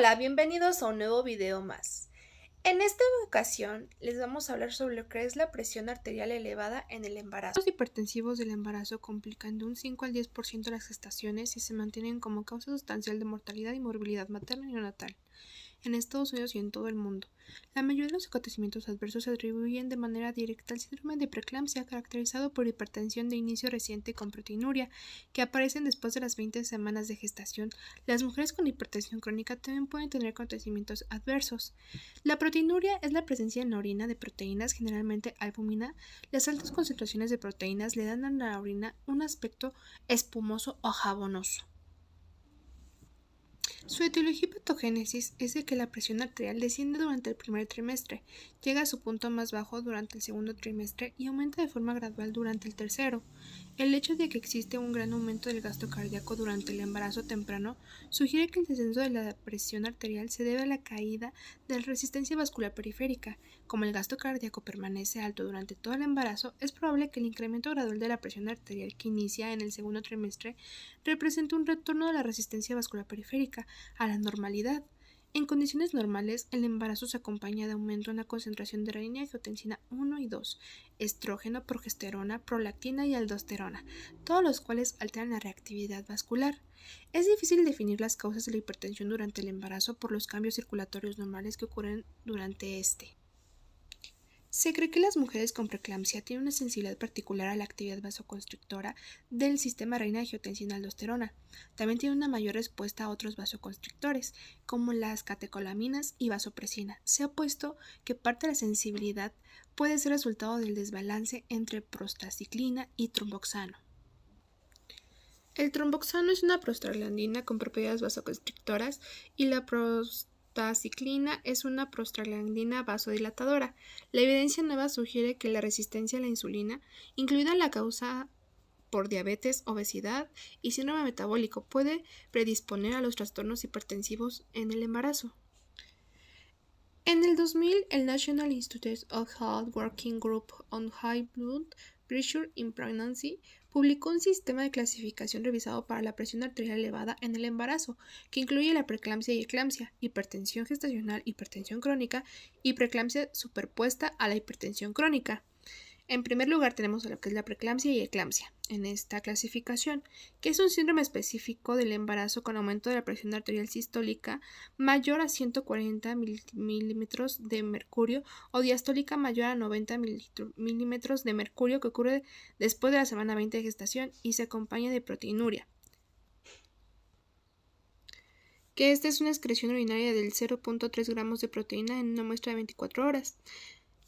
Hola, bienvenidos a un nuevo video más. En esta ocasión les vamos a hablar sobre lo que es la presión arterial elevada en el embarazo. Los hipertensivos del embarazo complican de un 5 al 10% las gestaciones y se mantienen como causa sustancial de mortalidad y morbilidad materna y neonatal en Estados Unidos y en todo el mundo. La mayoría de los acontecimientos adversos se atribuyen de manera directa al síndrome de preeclampsia, caracterizado por hipertensión de inicio reciente con proteinuria, que aparecen después de las 20 semanas de gestación. Las mujeres con hipertensión crónica también pueden tener acontecimientos adversos. La proteinuria es la presencia en la orina de proteínas, generalmente albúmina. Las altas concentraciones de proteínas le dan a la orina un aspecto espumoso o jabonoso. Su etiología y patogénesis es de que la presión arterial desciende durante el primer trimestre, llega a su punto más bajo durante el segundo trimestre y aumenta de forma gradual durante el tercero. El hecho de que existe un gran aumento del gasto cardíaco durante el embarazo temprano sugiere que el descenso de la presión arterial se debe a la caída de la resistencia vascular periférica. Como el gasto cardíaco permanece alto durante todo el embarazo, es probable que el incremento gradual de la presión arterial que inicia en el segundo trimestre represente un retorno de la resistencia vascular periférica a la normalidad. En condiciones normales, el embarazo se acompaña de aumento en la concentración de renin-angiotensina 1 y 2, estrógeno, progesterona, prolactina y aldosterona, todos los cuales alteran la reactividad vascular. Es difícil definir las causas de la hipertensión durante el embarazo por los cambios circulatorios normales que ocurren durante este. Se cree que las mujeres con preeclampsia tienen una sensibilidad particular a la actividad vasoconstrictora del sistema renin-angiotensina-aldosterona. También tienen una mayor respuesta a otros vasoconstrictores, como las catecolaminas y vasopresina. Se ha puesto que parte de la sensibilidad puede ser resultado del desbalance entre prostaciclina y tromboxano. El tromboxano es una prostaglandina con propiedades vasoconstrictoras y la prostaciclina es una prostaglandina vasodilatadora. La evidencia nueva sugiere que la resistencia a la insulina, incluida la causa por diabetes, obesidad y síndrome metabólico, puede predisponer a los trastornos hipertensivos en el embarazo. En el 2000, el National Institute of Health Working Group on High Blood Pressure in Pregnancy publicó un sistema de clasificación revisado para la presión arterial elevada en el embarazo, que incluye la preeclampsia y eclampsia, hipertensión gestacional, hipertensión crónica y preeclampsia superpuesta a la hipertensión crónica. En primer lugar tenemos a lo que es la preeclampsia y eclampsia en esta clasificación, que es un síndrome específico del embarazo con aumento de la presión arterial sistólica mayor a 140 milímetros de mercurio o diastólica mayor a 90 milímetros de mercurio, que ocurre después de la semana 20 de gestación y se acompaña de proteinuria, que esta es una excreción urinaria del 0.3 gramos de proteína en una muestra de 24 horas.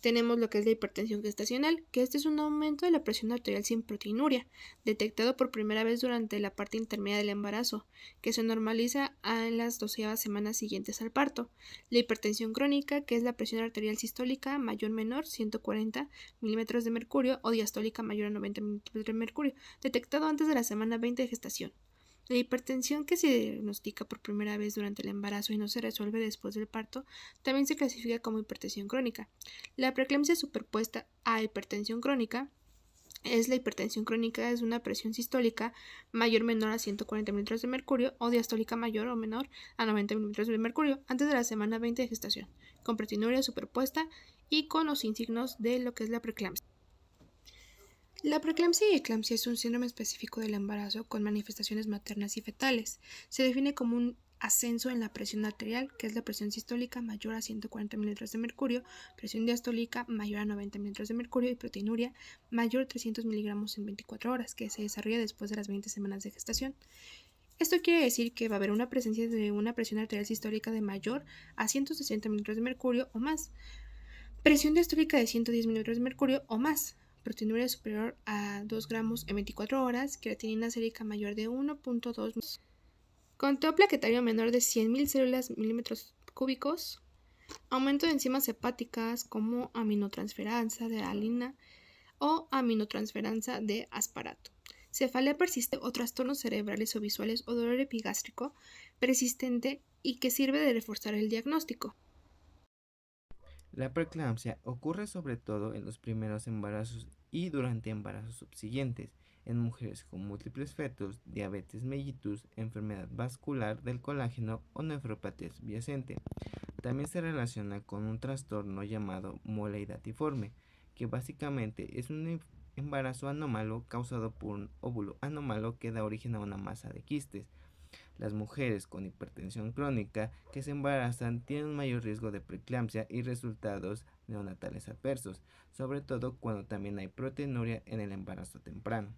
Tenemos lo que es la hipertensión gestacional, que este es un aumento de la presión arterial sin proteinuria, detectado por primera vez durante la parte intermedia del embarazo, que se normaliza en las 12 semanas siguientes al parto. La hipertensión crónica, que es la presión arterial sistólica mayor-menor 140 milímetros de mercurio o diastólica mayor a 90 milímetros de mercurio, detectado antes de la semana 20 de gestación. La hipertensión que se diagnostica por primera vez durante el embarazo y no se resuelve después del parto también se clasifica como hipertensión crónica. La preeclampsia superpuesta a hipertensión crónica es la hipertensión crónica, es una presión sistólica mayor o menor a 140 milímetros de mercurio o diastólica mayor o menor a 90 milímetros de mercurio antes de la semana 20 de gestación, con proteinuria superpuesta y con o sin signos de lo que es la preeclampsia. La preeclampsia y eclampsia es un síndrome específico del embarazo con manifestaciones maternas y fetales. Se define como un ascenso en la presión arterial, que es la presión sistólica mayor a 140 milímetros de mercurio, presión diastólica mayor a 90 milímetros de mercurio y proteinuria mayor a 300 miligramos en 24 horas, que se desarrolla después de las 20 semanas de gestación. Esto quiere decir que va a haber una presencia de una presión arterial sistólica de mayor a 160 milímetros de mercurio o más, presión diastólica de 110 milímetros de mercurio o más, proteinuria superior a 2 gramos en 24 horas, creatinina sérica mayor de 1.2, conteo plaquetario menor de 100.000 células milímetros cúbicos, aumento de enzimas hepáticas como aminotransferasa de alanina o aminotransferasa de asparato, cefalea persistente o trastornos cerebrales o visuales o dolor epigástrico persistente y que sirve de reforzar el diagnóstico. La preeclampsia ocurre sobre todo en los primeros embarazos y durante embarazos subsiguientes. en mujeres con múltiples fetos, diabetes mellitus, enfermedad vascular del colágeno o nefropatía subyacente. También se relaciona con un trastorno llamado moleidatiforme, que básicamente es un embarazo anómalo causado por un óvulo anómalo que da origen a una masa de quistes. Las mujeres con hipertensión crónica que se embarazan tienen un mayor riesgo de preeclampsia y resultados neonatales adversos, sobre todo cuando también hay proteinuria en el embarazo temprano.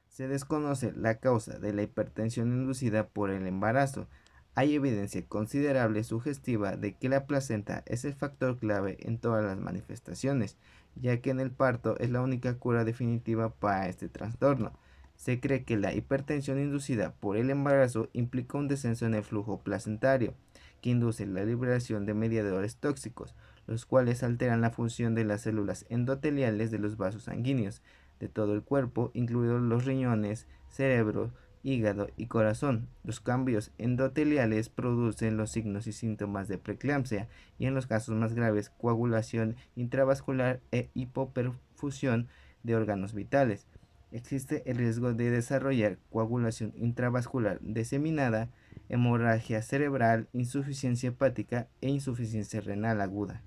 Se desconoce la causa de la hipertensión inducida por el embarazo. Hay evidencia considerable sugestiva de que la placenta es el factor clave en todas las manifestaciones, ya que en el parto es la única cura definitiva para este trastorno. Se cree que la hipertensión inducida por el embarazo implica un descenso en el flujo placentario, que induce la liberación de mediadores tóxicos, los cuales alteran la función de las células endoteliales de los vasos sanguíneos de todo el cuerpo, incluidos los riñones, cerebro, hígado y corazón. Los cambios endoteliales producen los signos y síntomas de preeclampsia y en los casos más graves coagulación intravascular e hipoperfusión de órganos vitales. Existe el riesgo de desarrollar coagulación intravascular diseminada, hemorragia cerebral, insuficiencia hepática e insuficiencia renal aguda.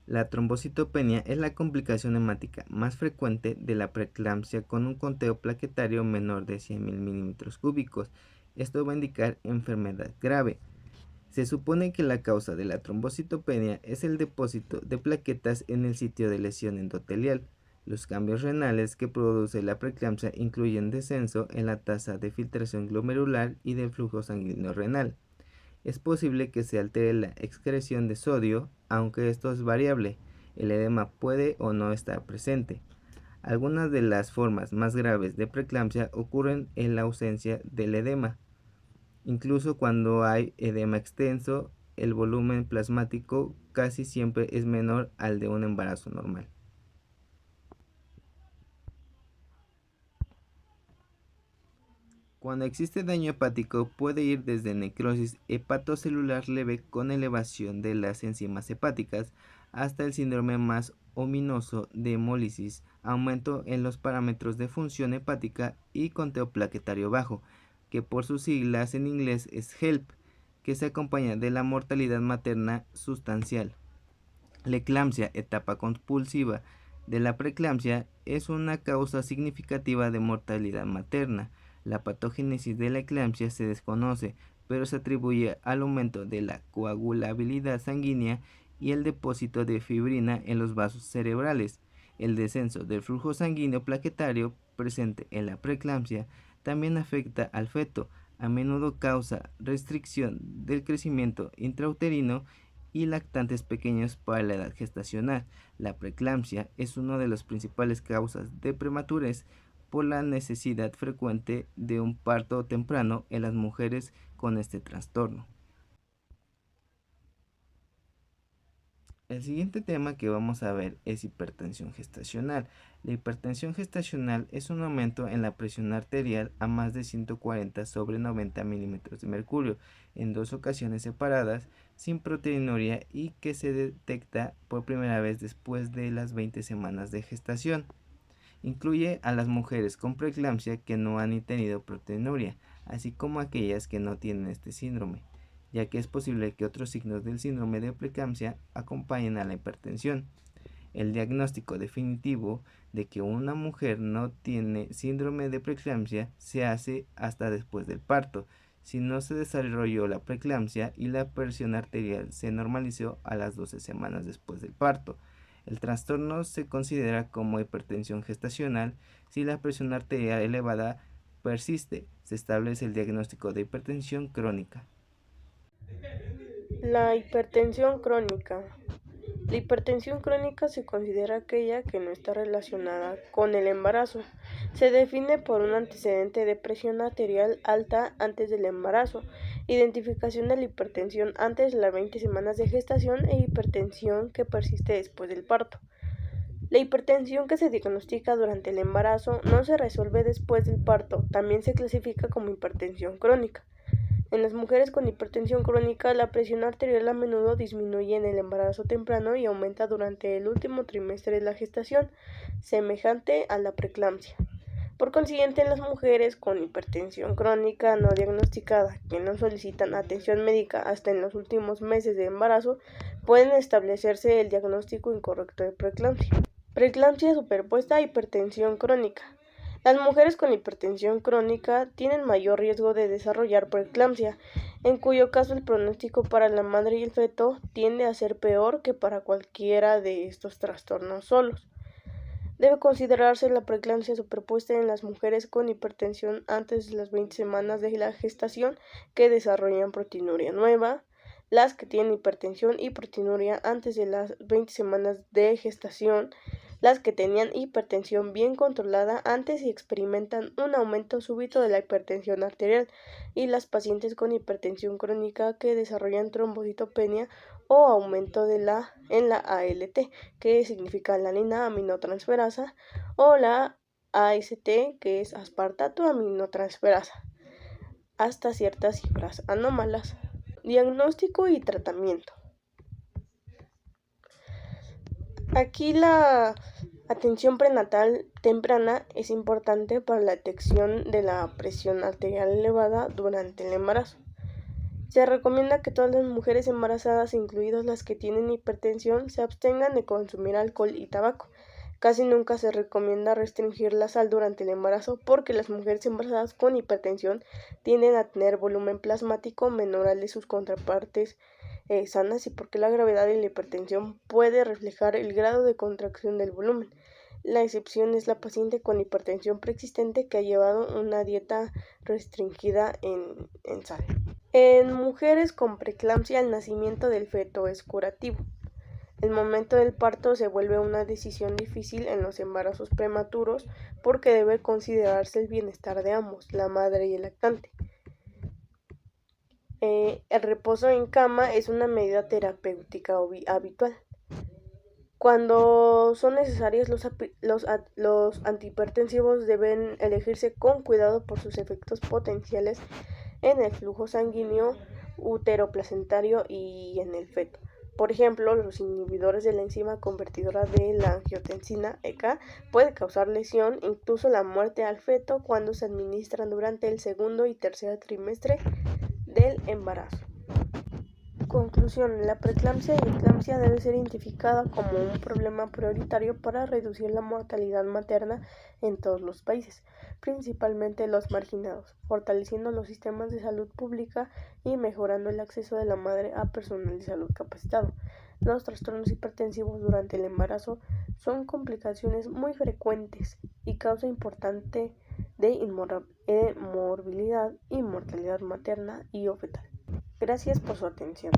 La trombocitopenia es la complicación hemática más frecuente de la preeclampsia con un conteo plaquetario menor de 100.000 milímetros cúbicos. Esto va a indicar enfermedad grave. Se supone que la causa de la trombocitopenia es el depósito de plaquetas en el sitio de lesión endotelial. Los cambios renales que produce la preeclampsia incluyen descenso en la tasa de filtración glomerular y del flujo sanguíneo renal. Es posible que se altere la excreción de sodio, aunque esto es variable. El edema puede o no estar presente. Algunas de las formas más graves de preeclampsia ocurren en la ausencia del edema. Incluso cuando hay edema extenso, el volumen plasmático casi siempre es menor al de un embarazo normal. Cuando existe daño hepático puede ir desde necrosis hepatocelular leve con elevación de las enzimas hepáticas hasta el síndrome más ominoso de hemólisis, aumento en los parámetros de función hepática y conteo plaquetario bajo, que por sus siglas en inglés es HELP, que se acompaña de la mortalidad materna sustancial. La eclampsia, etapa compulsiva de la preeclampsia, es una causa significativa de mortalidad materna. La patogénesis de la eclampsia se desconoce, pero se atribuye al aumento de la coagulabilidad sanguínea y el depósito de fibrina en los vasos cerebrales. El descenso del flujo sanguíneo plaquetario presente en la preeclampsia también afecta al feto, a menudo causa restricción del crecimiento intrauterino y lactantes pequeños para la edad gestacional. La preeclampsia es una de las principales causas de prematurez por la necesidad frecuente de un parto temprano en las mujeres con este trastorno. El siguiente tema que vamos a ver es hipertensión gestacional. La hipertensión gestacional es un aumento en la presión arterial a más de 140/90 milímetros de mercurio en 2 ocasiones separadas, sin proteinuria y que se detecta por primera vez después de las 20 semanas de gestación. Incluye a las mujeres con preeclampsia que no han tenido proteinuria, así como aquellas que no tienen este síndrome, ya que es posible que otros signos del síndrome de preeclampsia acompañen a la hipertensión. El diagnóstico definitivo de que una mujer no tiene síndrome de preeclampsia se hace hasta después del parto, si no se desarrolló la preeclampsia y la presión arterial se normalizó a las 12 semanas después del parto. El trastorno se considera como hipertensión gestacional si la presión arterial elevada persiste. Se establece el diagnóstico de hipertensión crónica. La hipertensión crónica. La hipertensión crónica se considera aquella que no está relacionada con el embarazo. Se define por un antecedente de presión arterial alta antes del embarazo, identificación de la hipertensión antes de las 20 semanas de gestación e hipertensión que persiste después del parto. La hipertensión que se diagnostica durante el embarazo no se resuelve después del parto, también se clasifica como hipertensión crónica. En las mujeres con hipertensión crónica, la presión arterial a menudo disminuye en el embarazo temprano y aumenta durante el último trimestre de la gestación, semejante a la preeclampsia. Por consiguiente, en las mujeres con hipertensión crónica no diagnosticada que no solicitan atención médica hasta en los últimos meses de embarazo, pueden establecerse el diagnóstico incorrecto de preeclampsia. Preeclampsia superpuesta a hipertensión crónica. Las mujeres con hipertensión crónica tienen mayor riesgo de desarrollar preeclampsia, en cuyo caso el pronóstico para la madre y el feto tiende a ser peor que para cualquiera de estos trastornos solos. Debe considerarse la preeclampsia superpuesta en las mujeres con hipertensión antes de las 20 semanas de la gestación que desarrollan proteinuria nueva, las que tienen hipertensión y proteinuria antes de las 20 semanas de gestación, las que tenían hipertensión bien controlada antes y experimentan un aumento súbito de la hipertensión arterial, y las pacientes con hipertensión crónica que desarrollan trombocitopenia o aumento en la ALT, que significa alanina aminotransferasa, o la AST, que es aspartato aminotransferasa, hasta ciertas cifras anómalas. Diagnóstico y tratamiento. Aquí la atención prenatal temprana es importante para la detección de la presión arterial elevada durante el embarazo. Se recomienda que todas las mujeres embarazadas, incluidas las que tienen hipertensión, se abstengan de consumir alcohol y tabaco. Casi nunca se recomienda restringir la sal durante el embarazo porque las mujeres embarazadas con hipertensión tienden a tener volumen plasmático menor al de sus contrapartes sanas, y porque la gravedad de la hipertensión puede reflejar el grado de contracción del volumen. La excepción es la paciente con hipertensión preexistente que ha llevado una dieta restringida en sal. En mujeres con preeclampsia, el nacimiento del feto es curativo. El momento del parto se vuelve una decisión difícil en los embarazos prematuros porque debe considerarse el bienestar de ambos, la madre y el lactante. El reposo en cama es una medida terapéutica habitual. Cuando son necesarios, los antihipertensivos deben elegirse con cuidado por sus efectos potenciales en el flujo sanguíneo uteroplacentario y en el feto. Por ejemplo, los inhibidores de la enzima convertidora de la angiotensina (ECA) pueden causar lesión, incluso la muerte al feto cuando se administran durante el segundo y tercer trimestre del embarazo. Conclusión: la preeclampsia y eclampsia debe ser identificada como un problema prioritario para reducir la mortalidad materna en todos los países, principalmente los marginados, fortaleciendo los sistemas de salud pública y mejorando el acceso de la madre a personal de salud capacitado. Los trastornos hipertensivos durante el embarazo son complicaciones muy frecuentes y causa importante de morbilidad y mortalidad materna y o fetal. Gracias por su atención.